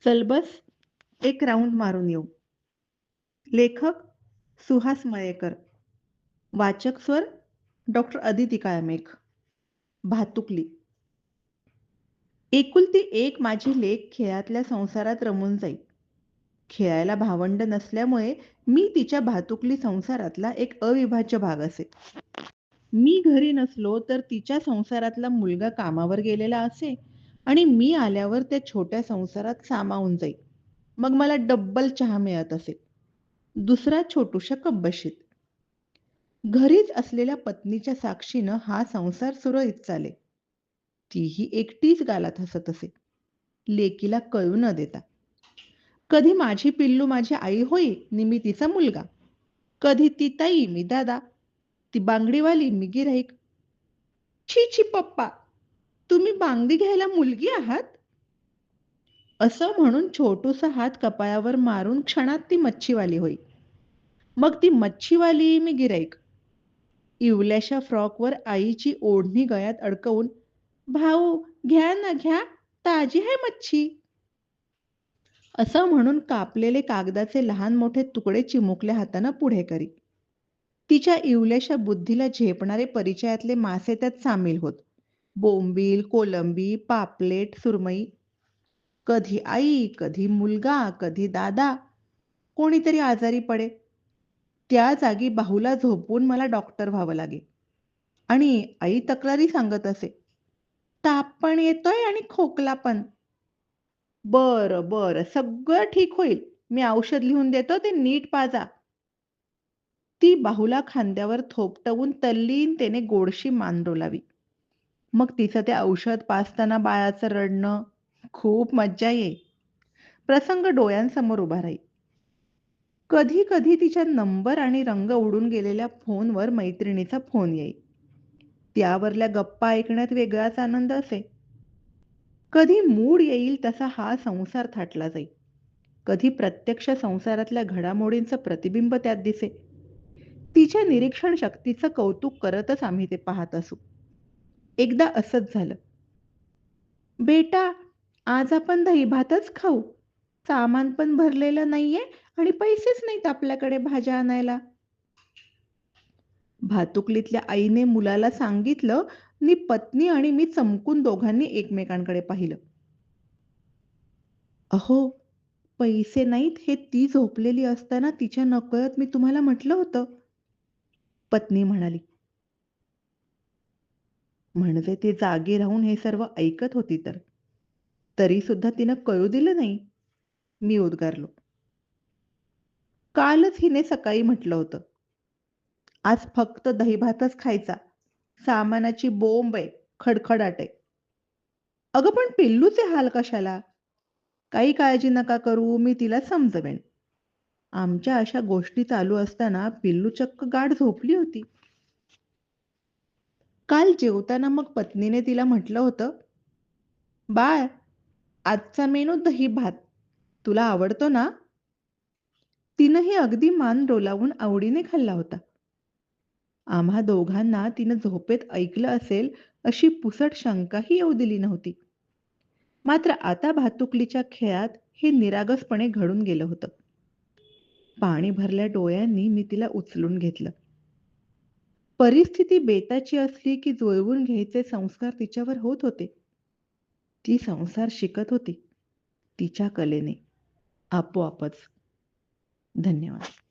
चल बस एक राऊंड मारून येऊ. लेखक सुहास मयेकर. वाचक स्वर डॉक्टर अदिती काळमेघ. भातुकली. एकुलती एक माझी लेक खेळातल्या संसारात रमून जाई. खेळायला भावंड नसल्यामुळे मी तिच्या भातुकली संसारातला एक अविभाज्य भाग असे. मी घरी नसलो तर तिच्या संसारातला मुलगा कामावर गेलेला असे आणि मी आल्यावर त्या छोट्या संसारात सामावून जाई. मग मला डब्बल चहा मिळत असे. दुसरा छोटूशा कब्बशीत. घरीच असलेल्या पत्नीच्या साक्षीनं हा संसार सुरळीत चाले. तीही एकटीच गालात हसत असे, लेकीला कळू न देता. कधी माझी पिल्लू माझी आई होई नि मी तिचा मुलगा, कधी ती ताई मी दादा, ती बांगडीवाली मी गिऱ्हाईक. छी छी पप्पा, तुम्ही बांगडी घ्यायला मुलगी आहात? असं म्हणून छोटूसा हात कपाळावर मारून क्षणात ती मच्छीवाली होई. मग ती मच्छीवाली मी गिऱ्हाईक. इवल्याशा फ्रॉकवर आईची ओढणी गळ्यात अडकवून, भाऊ घ्या ना घ्या, ताजी आहे मच्छी. असं म्हणून कापलेले कागदाचे लहान मोठे तुकडे चिमुकल्या हातानं पुढे करी. तिच्या इवल्याशा बुद्धीला झेपणारे परिचयातले मासे त्यात सामील होत. बोंबील, कोलंबी, पापलेट, सुरमई. कधी आई, कधी मुलगा, कधी दादा. कोणीतरी आजारी पडे. त्या जागी बाहूला झोपवून मला डॉक्टर व्हावं लागे. आणि आई तक्रारी सांगत असे, ताप पण येतोय आणि खोकला पण. बरं बरं, सगळं ठीक होईल. मी औषध लिहून देतो, ते नीट पाजा. ती बाहूला खांद्यावर थोपटवून तल्लीनतेने गोडशी मान डोलावी. मग तिचं ते औषध पाजताना बाळाचं रडणं. खूप मज्जा येई. प्रसंग डोळ्यांसमोर उभा राही. कधी कधी तिच्या नंबर आणि रंग उडून गेलेल्या फोनवर मैत्रिणीचा फोन येई. त्यावरल्या गप्पा ऐकण्यात वेगळाच आनंद असे. कधी मूड येईल तसा हा संसार थाटला जाई. कधी प्रत्यक्ष संसारातल्या घडामोडींचं प्रतिबिंब त्यात दिसे. तिच्या निरीक्षण शक्तीचं कौतुक करतच आम्ही ते पाहत असू. एकदा असंच झालं. बेटा, आज आपण दहीभातच खाऊ. सामान पण भरलेलं नाहीये आणि पैसेच नाहीत आपल्याकडे भाज्या आणायला. भातुकलीतल्या आईने मुलाला सांगितलं नि पत्नी आणि मी चमकून दोघांनी एकमेकांकडे पाहिलं. अहो, पैसे नाहीत हे ती झोपलेली असताना तिच्या नकळत मी तुम्हाला म्हटलं होतं. पत्नी म्हणाली. म्हणजे ती जागी राहून हे सर्व ऐकत होती तर. तरी सुद्धा तिनं कळू दिलं नाही. मी उद्गारलो. कालच हिने सकाळी म्हटलं होतं. आज फक्त दहीभातच खायचा. सामानाची बोंब आहे, खडखडाट आहे. अगं पण पिल्लूचे हाल कशाला? काही काळजी नका करू, मी तिला समजवेन. आमच्या अशा गोष्टी चालू असताना पिल्लू चक्क गाढ झोपली होती. काल जेवताना मग पत्नीने तिला म्हटलं होतं, बाळ, आजचा मेनू दही भात. तुला आवडतो ना? तिनंही अगदी मान डोलावून आवडीने खाल्ला होता. आम्हा दोघांना तिनं झोपेत ऐकलं असेल अशी पुसट शंकाही येऊ दिली नव्हती. मात्र आता भातुकलीच्या खेळात हे निरागसपणे घडून गेलं होतं. पाणी भरल्या डोळ्यांनी मी तिला उचलून घेतलं. परिस्थिती बेताची असली की जुळवून घ्यायचे संस्कार तिच्यावर होत होते. ती संसार शिकत होती. तिच्या कलेने. आपोआपच. धन्यवाद.